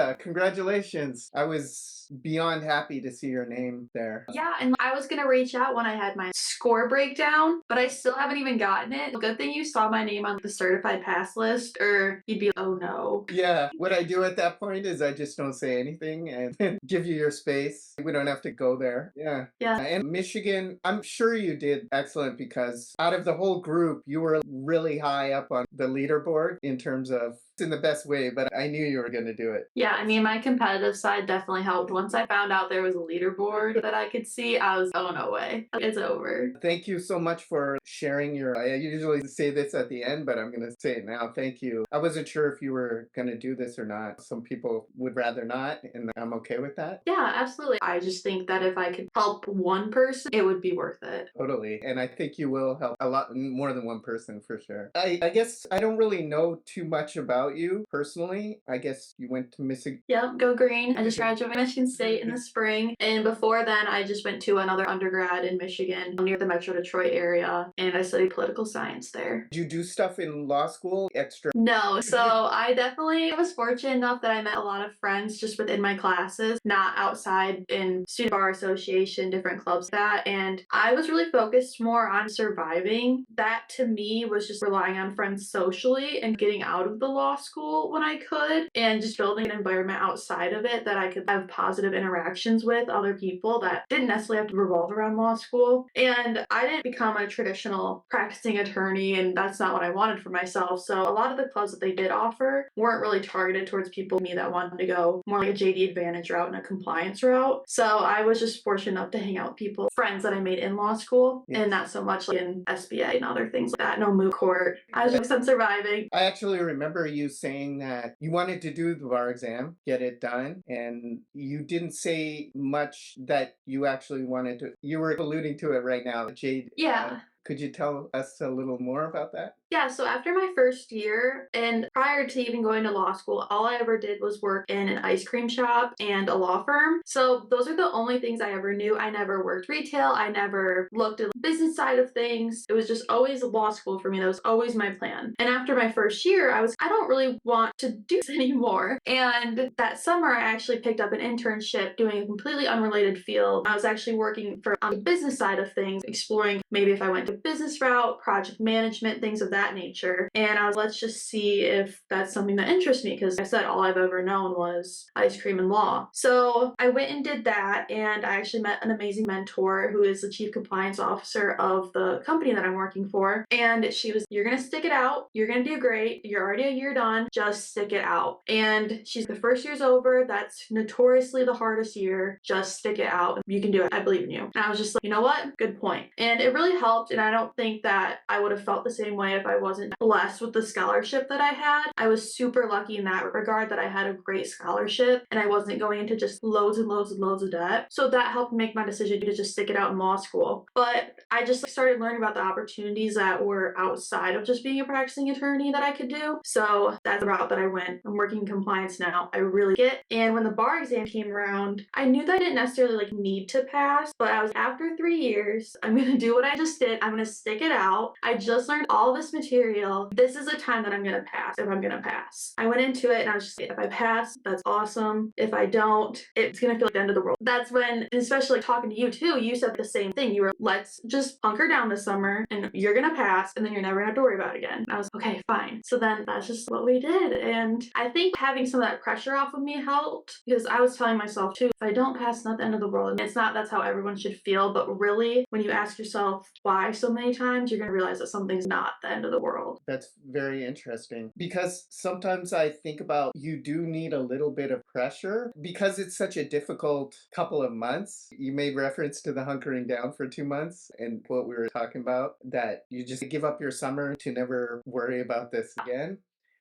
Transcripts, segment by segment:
Yeah, congratulations. I was beyond happy to see your name there. Yeah, and I was gonna reach out when I had my score breakdown, but I still haven't even gotten it. Good thing you saw my name on the certified pass list, or you'd be, oh no. Yeah, what I do at that point is I just don't say anything and give you your space. We don't have to go there. Yeah. Yeah. And Michigan, I'm sure you did excellent because out of the whole group, you were really high up on the leaderboard in terms of in the best way, but I knew you were going to do it. Yeah, I mean, my competitive side definitely helped. Once I found out there was a leaderboard that I could see, I was, oh, no way. It's over. Thank you so much for sharing your. I usually say this at the end, but I'm going to say it now. Thank you. I wasn't sure if you were going to do this or not. Some people would rather not, and I'm okay with that. Yeah, absolutely. I just think that if I could help one person, it would be worth it. Totally. And I think you will help a lot more than one person for sure. I guess I don't really know too much about you personally. I guess you went to Michigan. Yep, go green. I just graduated Michigan State in the spring. And before then, I just went to another undergrad in Michigan near the Metro Detroit area. And I studied political science there. Did you do stuff in law school extra? No, so I definitely was fortunate enough that I met a lot of friends just within my classes, not outside in student bar association, different clubs that. And I was really focused more on surviving. That to me was just relying on friends socially and getting out of the law school when I could and just building an environment outside of it that I could have positive interactions with other people that didn't necessarily have to revolve around law school. And I didn't become a traditional practicing attorney, and that's not what I wanted for myself. So a lot of the clubs that they did offer weren't really targeted towards people me that wanted to go more like a JD Advantage route and a compliance route. So I was just fortunate enough to hang out with people, friends that I made in law school, and not so much like in SBA and other things like that. No moot court. I was just on surviving. I actually remember you saying that you wanted to do the bar exam, get it done, and you didn't say much that you actually wanted to. You were alluding to it right now, Jade. Yeah. Could you tell us a little more about that? Yeah, so after my first year and prior to even going to law school, all I ever did was work in an ice cream shop and a law firm. So those are the only things I ever knew. I never worked retail. I never looked at the business side of things. It was just always law school for me. That was always my plan. And after my first year, I don't really want to do this anymore. And that summer, I actually picked up an internship doing a completely unrelated field. I was actually working on the business side of things, exploring maybe if I went to business route, project management, things of that nature. And I was, let's just see if that's something that interests me, because I said all I've ever known was ice cream and law. So I went and did that, and I actually met an amazing mentor who is the chief compliance officer of the company that I'm working for. And she was, you're gonna stick it out, you're gonna do great, you're already a year done, just stick it out. And she's, the first year's over, that's notoriously the hardest year, just stick it out, you can do it, I believe in you. And I was just like, you know what, good point. And it really helped, and I don't think that I would have felt the same way if I wasn't blessed with the scholarship that I had. I was super lucky in that regard that I had a great scholarship and I wasn't going into just loads and loads and loads of debt. So that helped make my decision to just stick it out in law school. But I just started learning about the opportunities that were outside of just being a practicing attorney that I could do. So that's the route that I went. I'm working in compliance now. I really get. And when the bar exam came around, I knew that I didn't necessarily need to pass, but I was, after 3 years, I'm gonna do what I just did. I'm gonna stick it out. I just learned all this material. This is a time that I'm gonna pass if I'm gonna pass. I went into it and I was just, if I pass, that's awesome. If I don't, it's gonna feel like the end of the world. That's when, especially talking to you too, you said the same thing. You were, let's just hunker down this summer and you're gonna pass and then you're never gonna have to worry about it again. And I was, okay, fine. So then that's just what we did. And I think having some of that pressure off of me helped, because I was telling myself too, if I don't pass, it's not the end of the world. And it's not, that's how everyone should feel. But really, when you ask yourself why so many times, you're gonna realize that something's not the end of the world. That's very interesting, because sometimes I think about, you do need a little bit of pressure because it's such a difficult couple of months. You made reference to the hunkering down for 2 months and what we were talking about, that you just give up your summer to never worry about this again.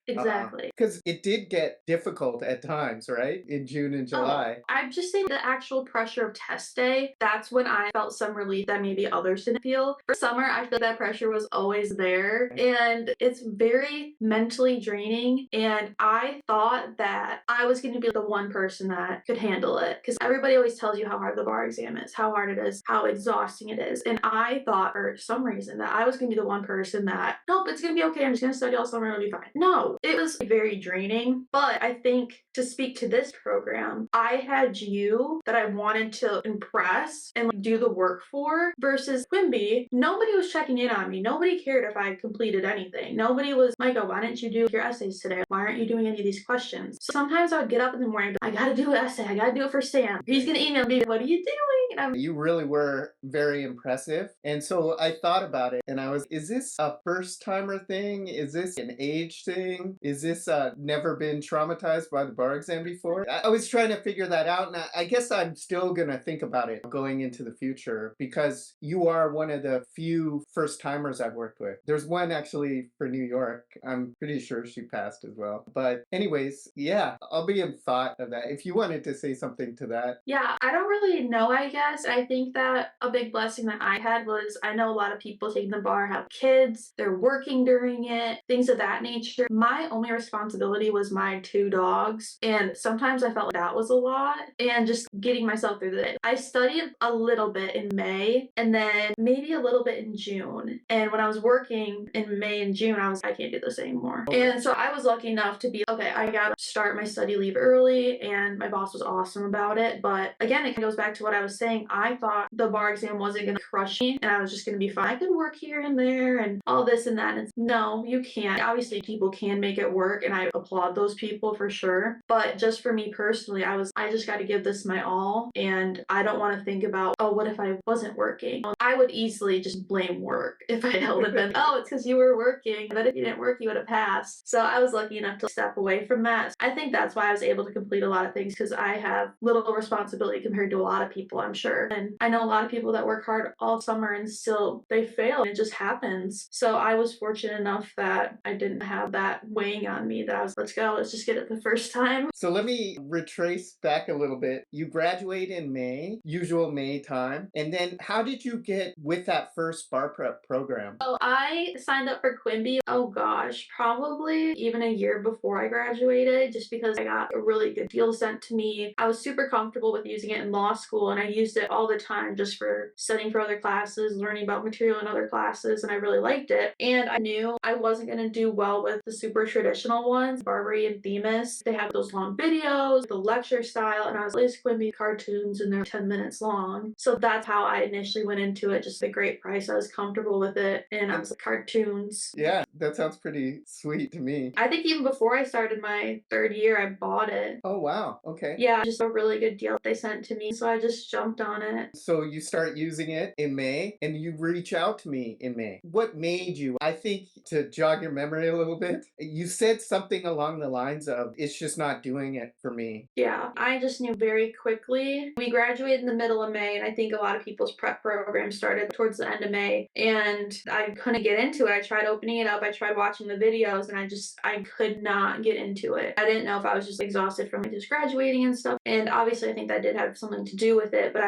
Exactly. Because it did get difficult at times, right? In June and July. I'd just say the actual pressure of test day, that's when I felt some relief that maybe others didn't feel. For summer, I feel that pressure was always there, and it's very mentally draining. And I thought that I was going to be the one person that could handle it, because everybody always tells you how hard the bar exam is, how hard it is, how exhausting it is. And I thought, for some reason, that I was going to be the one person that, nope, it's going to be okay. I'm just going to study all summer and it'll be fine. No, So it was very draining. But I think to speak to this program, I had you that I wanted to impress and like, do the work for versus Quimby. Nobody was checking in on me. Nobody cared if I had completed anything. Nobody was, Micah, why didn't you do your essays today? Why aren't you doing any of these questions? So sometimes I would get up in the morning, I gotta do an essay. I gotta do it for Sam. He's gonna email me, what are you doing? And I'm You really were very impressive. And so I thought about it and I was, is this a first timer thing? Is this an age thing? Is this never been traumatized by the bar exam before? I was trying to figure that out. And I guess I'm still going to think about it going into the future because you are one of the few first timers I've worked with. There's one actually for New York. I'm pretty sure she passed as well. But anyways, yeah, I'll be in thought of that. If you wanted to say something to that. Yeah, I don't really know, I guess. I think that a big blessing that I had was I know a lot of people taking the bar have kids, they're working during it, things of that nature. My only responsibility was my 2 dogs, and sometimes I felt like that was a lot, and just getting myself through it. I studied a little bit in May, and then maybe a little bit in June. And when I was working in May and June, I can't do this anymore. And so I was lucky enough to be, okay, I gotta start my study leave early, and my boss was awesome about it. But again, it goes back to what I was saying. I thought the bar exam wasn't going to crush me and I was just going to be fine. I could work here and there and all this and that. And no, you can't. Obviously, people can make it work and I applaud those people for sure. But just for me personally, I just got to give this my all. And I don't want to think about, oh, what if I wasn't working? I would easily just blame work if I held it been, oh, it's because you were working. But if you didn't work, you would have passed. So I was lucky enough to step away from that. I think that's why I was able to complete a lot of things because I have little responsibility compared to a lot of people, I'm sure. And I know a lot of people that work hard all summer and still they fail. It just happens. So I was fortunate enough that I didn't have that weighing on me that I was, let's go, let's just get it the first time. So let me retrace back a little bit. You graduate in May, usual May time. And then how did you get with that first bar prep program? So I signed up for Quimby, oh gosh, probably even a year before I graduated, just because I got a really good deal sent to me. I was super comfortable with using it in law school and I used it all the time just for studying for other classes, learning about material in other classes, and I really liked it. And I knew I wasn't going to do well with the super traditional ones, Barbary and Themis. They have those long videos, the lecture style, and I was like, Quimby cartoons and they're 10 minutes long. So that's how I initially went into it, just a great price. I was comfortable with it and I was like, cartoons. Yeah, that sounds pretty sweet to me. I think even before I started my 3rd year, I bought it. Oh, wow. Okay. Yeah, just a really good deal they sent to me. So I just jumped on it. So you start using it in May and you reach out to me in May. What made you, I think to jog your memory a little bit, you said something along the lines of, it's just not doing it for me. Yeah, I just knew very quickly. We graduated in the middle of May, and I think a lot of people's prep programs started towards the end of May, and I couldn't get into it. I tried opening it up, I tried watching the videos, and I could not get into it. I didn't know if I was just exhausted from just graduating and stuff, and obviously I think that did have something to do with it, but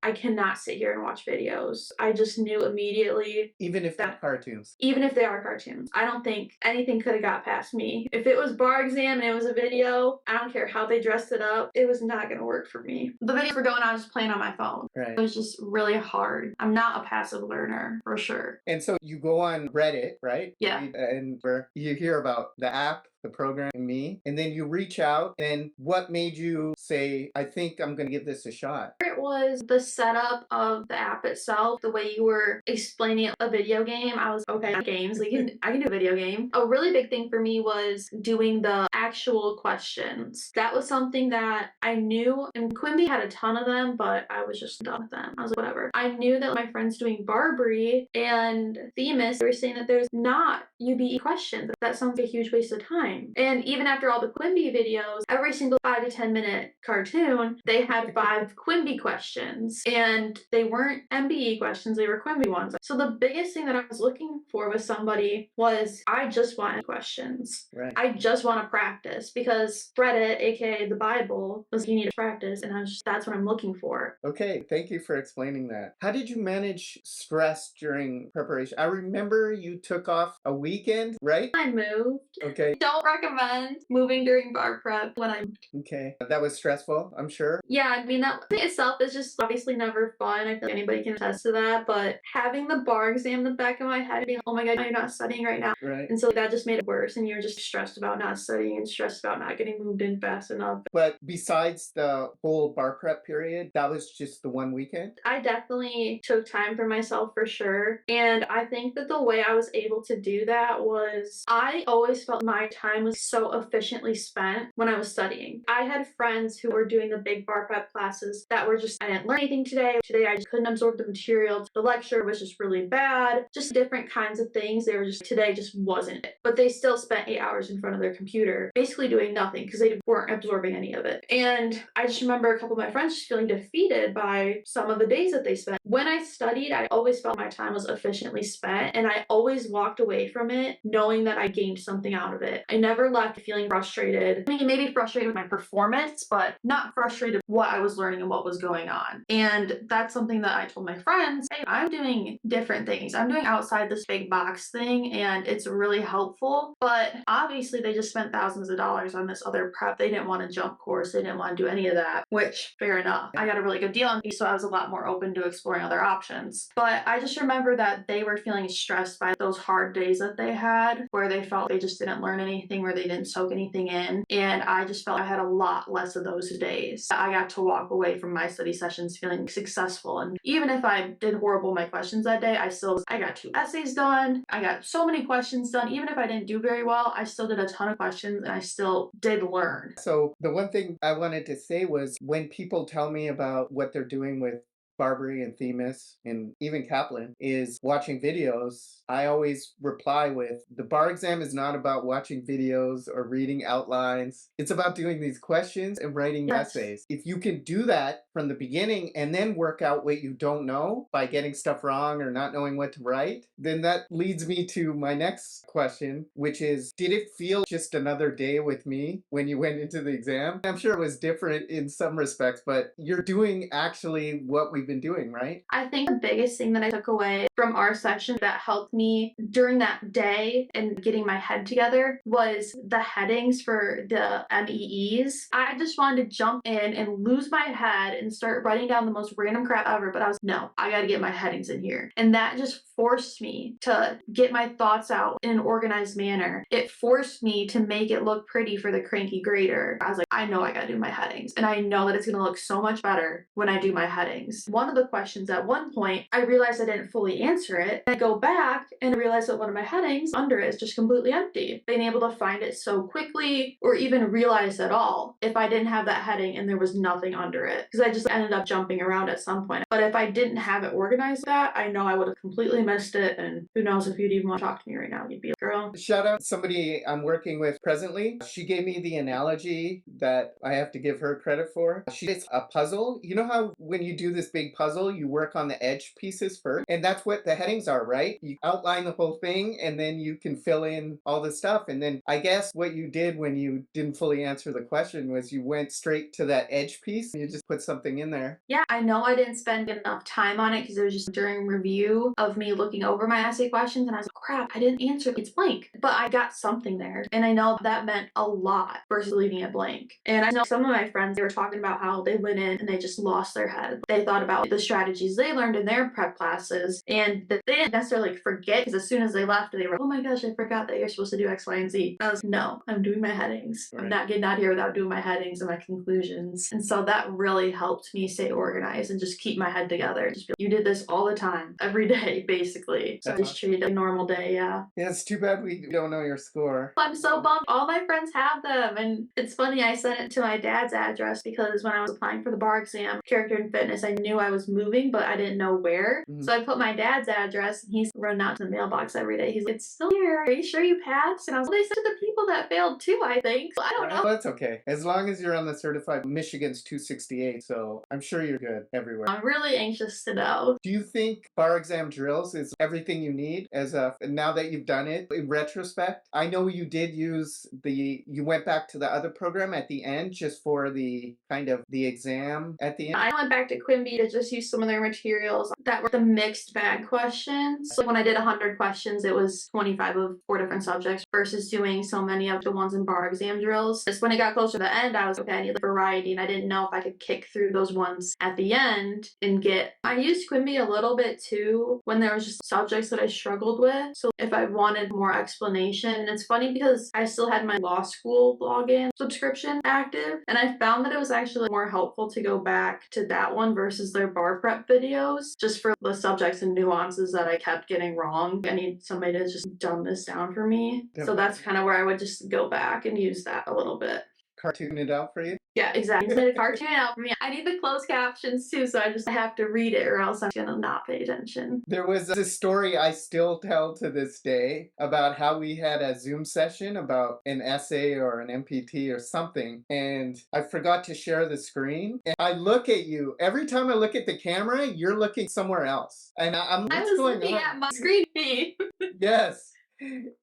I cannot sit here and watch videos. I just knew immediately. Even if they're cartoons. Even if they are cartoons. I don't think anything could have got past me. If it was bar exam and it was a video, I don't care how they dressed it up, it was not going to work for me. The videos were going on just playing on my phone. Right. It was just really hard. I'm not a passive learner, for sure. And so you go on Reddit, right? Yeah. And where you hear about the app, the program, and me, and then you reach out, and what made you say, I think I'm going to give this a shot? It was the setup of the app itself, the way you were explaining a video game. I was, okay, games, I can do a video game. A really big thing for me was doing the actual questions. That was something that I knew, and Quimby had a ton of them, but I was just done with them. I was like, whatever. I knew that my friends doing Barbary and Themis, they were saying that there's not UBE questions. That sounds like a huge waste of time. And even after all the Quimby videos, every single 5 to 10 minute cartoon, they had 5 Quimby questions. And they weren't MBE questions, they were Quimby ones. So the biggest thing that I was looking for with somebody was, I just want questions. Right. I just want to practice, because Reddit, aka the Bible, was you need to practice, and that's what I'm looking for. Okay, thank you for explaining that. How did you manage stress during preparation? I remember you took off a weekend, right? I moved. Okay. Don't recommend moving during bar prep when I'm. Okay. That was stressful, I'm sure. Yeah, I mean, that thing itself is just obviously never fun. I feel like anybody can attest to that. But having the bar exam in the back of my head and being, oh my God, you're not studying right now. Right. And so that just made it worse. And you're just stressed about not studying and stressed about not getting moved in fast enough. But besides the whole bar prep period, that was just the one weekend? I definitely took time for myself for sure. And I think that the way I was able to do that was I always felt my time was so efficiently spent when I was studying. I had friends who were doing the big bar prep classes that were just, I didn't learn anything today. Today I just couldn't absorb the material. The lecture was just really bad. Just different kinds of things. They were just, today just wasn't it. But they still spent 8 hours in front of their computer, basically doing nothing because they weren't absorbing any of it. And I just remember a couple of my friends just feeling defeated by some of the days that they spent. When I studied, I always felt my time was efficiently spent, and I always walked away from it knowing that I gained something out of it. I never left feeling frustrated. I mean, maybe frustrated with my performance, but not frustrated with what I was learning and what was going on. And that's something that I told my friends, hey, I'm doing different things. I'm doing outside this big box thing, and it's really helpful. But obviously, they just spent thousands of dollars on this other prep. They didn't want to jump course. They didn't want to do any of that, which fair enough. I got a really good deal on these, so I was a lot more open to exploring other options. But I just remember that they were feeling stressed by those hard days that they had, where they felt they just didn't learn anything, where they didn't soak anything in. And I just felt I had a lot less of those days. I got to walk away from my study sessions feeling successful. And even if I did horrible my questions that day, I got 2 essays done. I got so many questions done. Even if I didn't do very well, I still did a ton of questions and I still did learn. So the one thing I wanted to say was when people tell me about what they're doing with Barbary and Themis and even Kaplan is watching videos, I always reply with, the bar exam is not about watching videos or reading outlines. It's about doing these questions and writing Yes. essays. If you can do that from the beginning and then work out what you don't know by getting stuff wrong or not knowing what to write, then that leads me to my next question, which is, did it feel just another day with me when you went into the exam? I'm sure it was different in some respects, but you're doing actually what we've been doing, right? I think the biggest thing that I took away from our section that helped me during that day and getting my head together was the headings for the MEEs. I just wanted to jump in and lose my head and start writing down the most random crap ever, but I was, no, I gotta get my headings in here. And that just forced me to get my thoughts out in an organized manner. It forced me to make it look pretty for the cranky grader. I was like, I know I gotta do my headings, and I know that it's gonna look so much better when I do my headings. One of the questions at one point, I realized I didn't fully answer it. I go back and I realized that one of my headings under it is just completely empty. Being able to find it so quickly or even realize at all if I didn't have that heading and there was nothing under it. Because I just ended up jumping around at some point. But if I didn't have it organized that, I know I would have completely missed it. And who knows if you'd even want to talk to me right now. You'd be like, girl. Shout out somebody I'm working with presently. She gave me the analogy that I have to give her credit for. She did a puzzle. You know how when you do this big puzzle, you work on the edge pieces first? And that's what the headings are, right? You outline the whole thing and then you can fill in all the stuff. And then I guess what you did when you didn't fully answer the question was you went straight to that edge piece and you just put something in there. Yeah, I know I didn't spend enough time on it because it was just during review of me looking over my essay questions and I was like, crap, I didn't answer. It's blank. But I got something there. And I know that meant a lot versus leaving it blank. And I know some of my friends, they were talking about how they went in and they just lost their head. They thought about the strategies they learned in their prep classes and that they didn't necessarily forget because as soon as they left, they were, oh my gosh, I forgot that you're supposed to do X, Y, and Z. I was, no, I'm doing my headings. Right. I'm not getting out here without doing my headings and my conclusions. And so that really helped me stay organized and just keep my head together. Just be like, you did this all the time, every day, basically. So I just treated it a normal day, yeah. Yeah, it's too bad we don't know your score. I'm so bummed. All my friends have them. And it's funny, I sent it to my dad's address because when I was applying for the bar exam, character and fitness, I knew I was moving, but I didn't know where. Mhm. So I put my dad's address and he's running out to the mailbox every day. He's like, it's still here. Are you sure you passed? And I was like, they sent to the people that failed too, I think. So I don't know. Well, that's okay. As long as you're on the certified, Michigan's 268, so I'm sure you're good everywhere. I'm really anxious to know. Do you think bar exam drills is everything you need now that you've done it in retrospect? I know you did use you went back to the other program at the end just for the kind of the exam at the end. I went back to Quimby to just used some of their materials that were the mixed bag questions. So when I did 100 questions, it was 25 of 4 different subjects versus doing so many of the ones in bar exam drills. Just when it got closer to the end, I was okay, I need variety, and I didn't know if I could kick through those ones at the end and get. I used Quimby a little bit too when there was just subjects that I struggled with. So if I wanted more explanation, and it's funny because I still had my law school login subscription active, and I found that it was actually more helpful to go back to that one versus their bar prep videos, just for the subjects and nuances that I kept getting wrong. I need somebody to just dumb this down for me. Yep. So that's kind of where I would just go back and use that a little bit. Cartoon it out for you? Yeah, exactly. Just made a cartoon out for me. I need the closed captions too, so I just have to read it or else I'm gonna not pay attention. There was a story I still tell to this day about how we had a Zoom session about an essay or an MPT or something, and I forgot to share the screen. And I look at you, every time I look at the camera, you're looking somewhere else. And I'm I what's was going looking on? at my screen feed. Yes.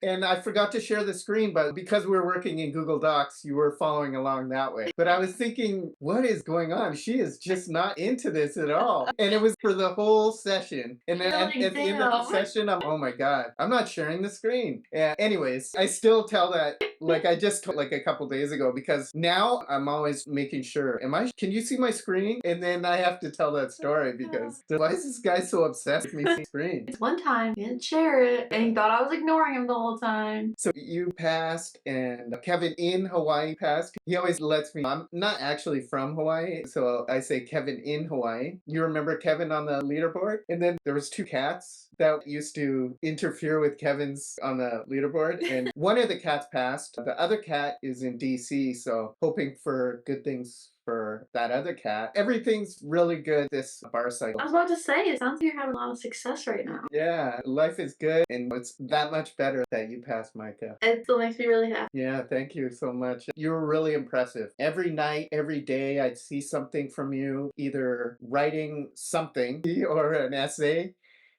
And I forgot to share the screen, but because we're working in Google Docs, you were following along that way. But I was thinking, what is going on? She is just not into this at all. And it was for the whole session. And then You're like, at the end of the damn. session, oh my God, I'm not sharing the screen. Anyways, I still tell that, like I just told like a couple days ago, because now I'm always making sure, can you see my screen? And then I have to tell that story because why is this guy so obsessed with me seeing the screen? One time, he didn't share it, and he thought I was ignoring him the whole time. So you passed, and Kevin in Hawaii passed. He always lets me, I'm not actually from Hawaii, so I say Kevin in Hawaii. You remember Kevin on the leaderboard? And then there was 2 cats that used to interfere with Kevin's on the leaderboard, and one of the cats passed. The other cat is in DC, so hoping for good things for that other cat. Everything's really good this bar cycle. I was about to say, it sounds like you're having a lot of success right now. Yeah, life is good, and it's that much better that you passed, Micah. It still makes me really happy. Yeah, thank you so much. You were really impressive. Every night, every day, I'd see something from you, either writing something or an essay.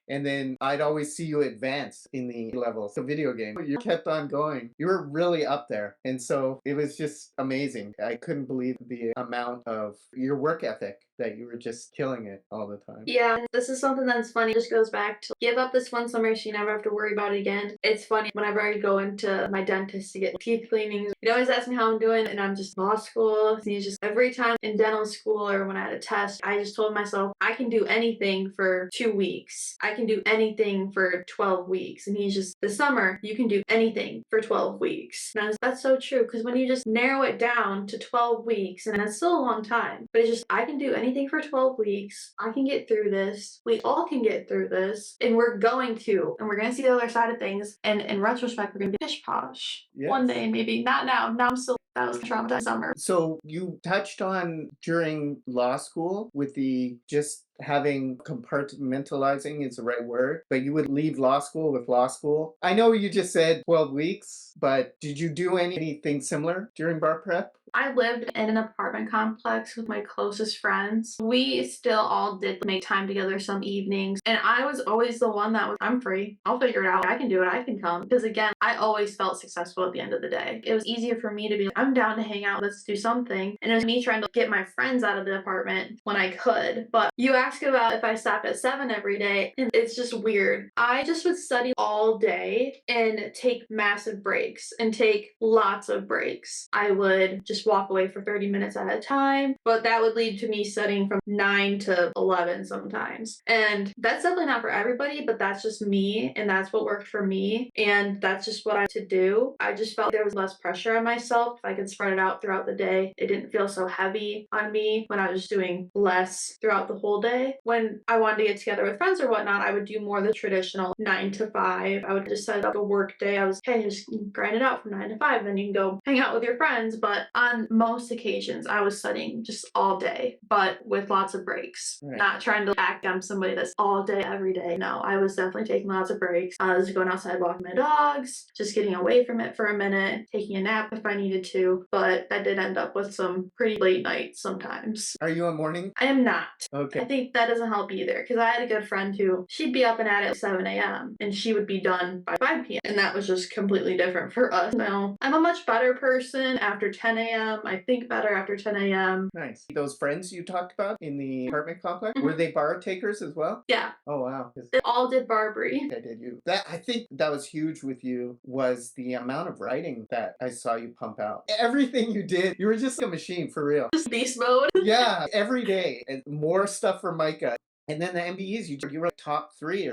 And then I'd always see you advance in the levels, the video game. You kept on going. You were really up there. And so it was just amazing. I couldn't believe the amount of your work ethic, that you were just killing it all the time. Yeah, this is something that's funny. It just goes back to give up this one summer so you never have to worry about it again. It's funny, whenever I go into my dentist to get teeth cleanings, he'd always ask me how I'm doing, and I'm just law school. And he's just, every time in dental school or when I had a test, I just told myself, I can do anything for 2 weeks. I can do anything for 12 weeks. And he's just, this summer, you can do anything for 12 weeks. And I was, that's so true, because when you just narrow it down to 12 weeks, and that's still a long time, but it's just, I can do anything for 12 weeks. I can get through this. We all can get through this. And we're going to. And we're going to see the other side of things. And in retrospect, we're going to be pish posh. Yes. One day, maybe. Not now. Now I'm still, that was a traumatized summer. So you touched on during law school with the just having compartmentalizing is the right word, but you would leave law school with law school. I know you just said 12 weeks, but did you do anything similar during bar prep? I lived in an apartment complex with my closest friends. We still all did make time together some evenings, and I was always the one that was, I'm free. I'll figure it out. I can do it. I can come. Because again, I always felt successful at the end of the day. It was easier for me to be like, I'm down to hang out. Let's do something. And it was me trying to get my friends out of the apartment when I could. But you ask about if I stopped at 7 every day, and it's just weird. I just would study all day and take massive breaks and take lots of breaks. I would just walk away for 30 minutes at a time, but that would lead to me studying from 9 to 11 sometimes. And that's definitely not for everybody, but that's just me, and that's what worked for me, and that's just what I had to do. I just felt there was less pressure on myself. If I could spread it out throughout the day, it didn't feel so heavy on me when I was doing less throughout the whole day. When I wanted to get together with friends or whatnot, I would do more the traditional 9 to 5. I would just set up a work day. I was, hey, just grind it out from 9 to 5, then you can go hang out with your friends. But on most occasions, I was studying just all day, but with lots of breaks. Right. Not trying to act I'm somebody that's all day, every day. No, I was definitely taking lots of breaks. I was going outside walking my dogs, just getting away from it for a minute, taking a nap if I needed to. to, but I did end up with some pretty late nights sometimes. Are you a morning? I am not. Okay. I think that doesn't help either because I had a good friend who she'd be up and at it 7 a.m. and she would be done by 5 p.m. And that was just completely different for us. Now, I'm a much better person after 10 a.m. I think better after 10 a.m. Nice. Those friends you talked about in the apartment complex, Mhm. were they bar takers as well? Yeah, Oh wow. 'Cause they all did Barbary. I did you. That I think that was huge with you was the amount of writing that I saw you pump out. Everything you did, you were just a machine for real. Just beast mode. Yeah, every day and more stuff for Micah. And then the MBEs, you were top 3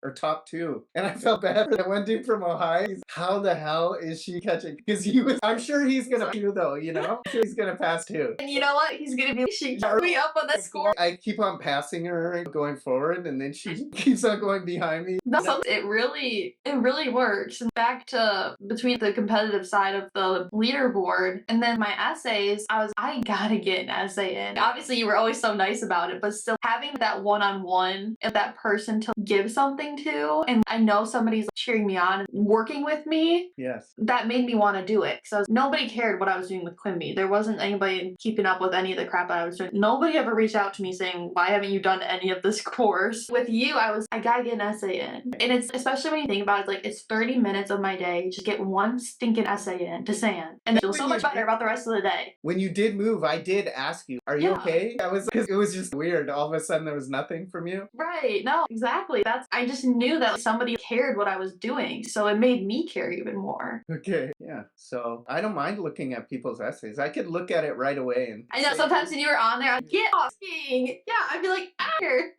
or top 2. And I felt bad for that one dude from Ohio. How the hell is she catching? Because I'm sure he's going to, though, I'm sure he's going to pass too. And you know what? He's gonna be she kept me up on that score. I keep on passing her going forward, and then she keeps on going behind me. No, it really works. And back to between the competitive side of the leaderboard and then my essays, I gotta get an essay in. Obviously, you were always so nice about it, but still having that one-on-one and that person to give something to, and I know somebody's cheering me on and working with me. Yes. That made me want to do it. So nobody cared what I was doing with Quimby. There wasn't anybody keeping up with any of the crap that I was doing. Nobody ever reached out to me saying, why haven't you done any of this course? With you, I gotta get an essay in. And it's, especially when you think about it, like it's 30 minutes of my day, just get one stinking essay in to SAN. And feel so much better about the rest of the day. When you did move, I did ask you, are you okay? Because it was just weird. All of a sudden there was nothing from you. Right. No, exactly. I just knew that somebody cared what I was doing. So it made me care even more. Okay. Yeah. So I don't mind looking at people's essays. I could look at it right away and I know sometimes when you were on there, I'd get off skiing. Yeah, I'd be like, here.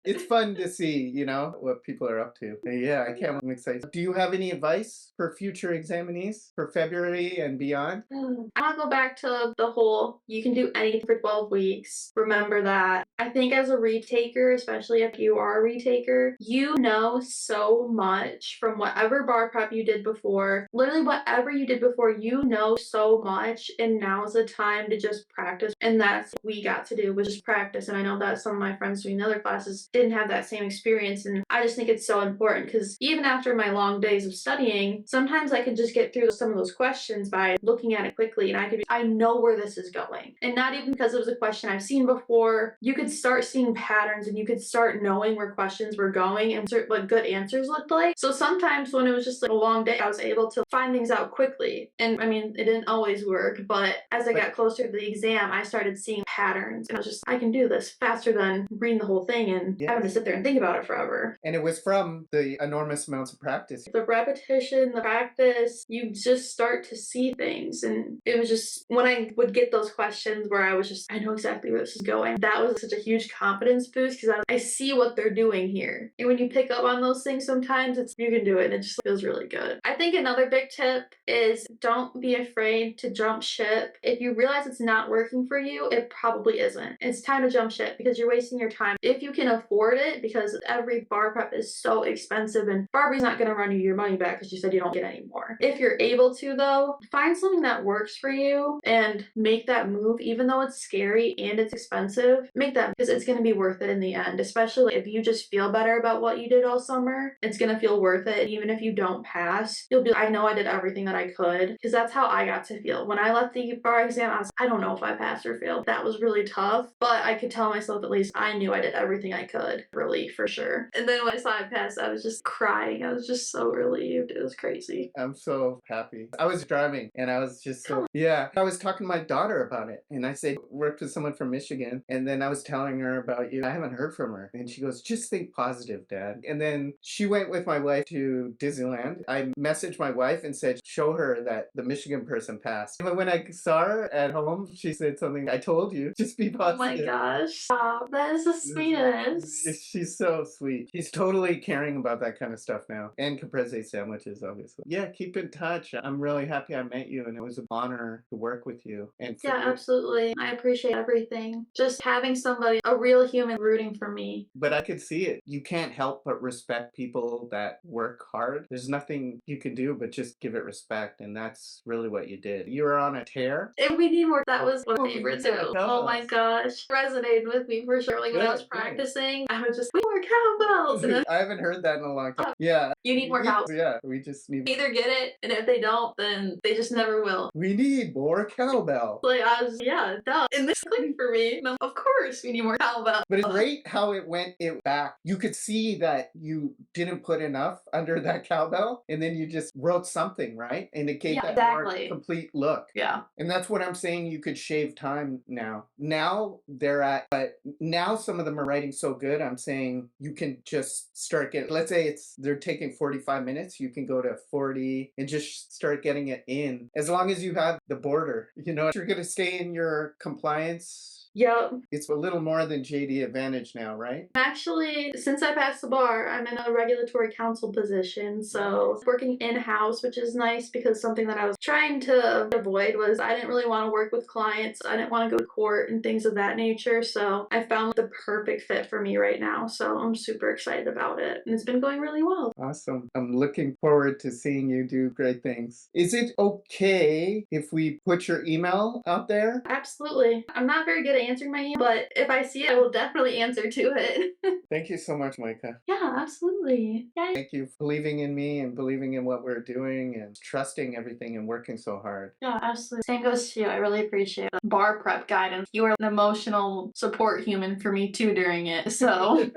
it's fun to see, what people are up to. But yeah, I can't. I'm excited. Do you have any advice for future examinees for February and beyond? I want to go back to the whole you can do anything for 12 weeks. Remember that. I think as a retaker, especially if you are a retaker, you know so much from whatever bar prep you did before. Literally whatever you did before, you know so much, and now is the time to just practice. And that's what we got to do, was just practice. And I know that some of my friends doing other classes didn't have that same experience, and I just think it's so important because even after my long days of studying, sometimes I could just get through some of those questions by looking at it quickly, and I know where this is going. And not even because it was a question I've seen before. You could start seeing patterns and you could start knowing where questions were going and what good answers looked like. So sometimes when it was just like a long day, I was able to find things out quickly. And I mean, it didn't always work, but as I got closer to the exam, I started seeing patterns, and I was just, I can do this faster than reading the whole thing and having to sit there and think about it forever. And it was from the enormous amounts of practice. The repetition, the practice, you just start to see things. And it was just, when I would get those questions where I was just, I know exactly where this is going, that was such a huge confidence boost because I see what they're doing here. And when you pick up on those things sometimes, you can do it, and it just feels really good. I think another big tip is don't be afraid to jump ship. If you realize it's not working for you, it probably isn't. It's time to jump ship because you're wasting your time. If you can afford it, because every bar prep is so expensive and Barbie's not going to run you your money back because you said you don't get any more. If you're able to, though, find something that works for you and make that move. Even though it's scary and it's expensive, make that, because it's going to be worth it in the end. Especially if you just feel better about what you did all summer, it's going to feel worth it. Even if you don't pass, you'll be like, I know I did everything that I could, because that's how I got to feel. When I left the bar exam, I don't know if I passed or failed. That was really tough, but I could tell myself at least I knew I did everything I could. Relief for sure. And then when I saw I passed, I was just crying. I was just so relieved. It was crazy. I'm so happy. I was driving and I was just so, yeah. I was talking to my daughter about it, and I said, worked with someone from Michigan, and then I was telling her about you. I haven't heard from her. And she goes, just think positive, Dad. And then she went with my wife to Disneyland. I messaged my wife and said, show her that the Michigan person passed. And when I saw her at home, she said something, I told you, just be positive. Oh my gosh. Stop. That is the sweetest. She's so sweet. She's totally caring about that kind of stuff now. And caprese sandwiches, obviously. Yeah, keep in touch. I'm really happy I met you, and it was an honor to work with you. And yeah, absolutely. I appreciate everything. Just having somebody, a real human, rooting for me. But I could see it. You can't help but respect people that work hard. There's nothing you can do but just give it respect, and that's really what you did. You were on a tear. If we need more, that was my favorite too. Oh my gosh. Resonated with me for sure. Like when I was practicing, training, I would just, we need more cowbells. And then, I haven't heard that in a long time. Yeah. you need more cowbells. Yeah, we just need Either get it, and if they don't, then they just never will. we need more cowbell. Like, I was, yeah, duh. And this clicked for me. And of course, we need more cowbell. But it's great how it went it back. You could see that you didn't put enough under that cowbell, and then you just wrote something, right? And it gave Yeah, that more exactly. complete look. Yeah. And that's what I'm saying. You could shave time now. Now they're at, but now some of them are writing so good. I'm saying you can just start getting, let's say they're taking 45 minutes. You can go to 40 and just start getting it in. As long as you have the border, if you're going to stay in your compliance, Yep. it's a little more than JD Advantage now, right? Actually, since I passed the bar, I'm in a regulatory counsel position. So working in-house, which is nice because something that I was trying to avoid was I didn't really want to work with clients. I didn't want to go to court and things of that nature. So I found the perfect fit for me right now. So I'm super excited about it. And it's been going really well. Awesome. I'm looking forward to seeing you do great things. Is it okay if we put your email out there? Absolutely. I'm not very good at answering my email, but if I see it, I will definitely answer to it. Thank you so much, Micah. Yeah, absolutely. Yay. Thank you for believing in me and believing in what we're doing and trusting everything and working so hard. Yeah, absolutely. Same goes to you. I really appreciate the bar prep guidance. You were an emotional support human for me too during it. So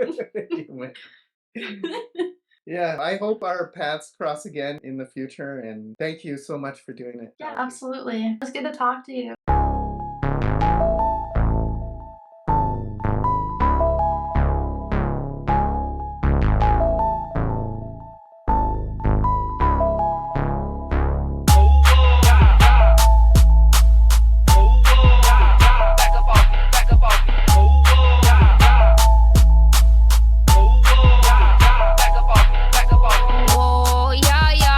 yeah, I hope our paths cross again in the future, and thank you so much for doing it. yeah, absolutely. It was good to talk to you.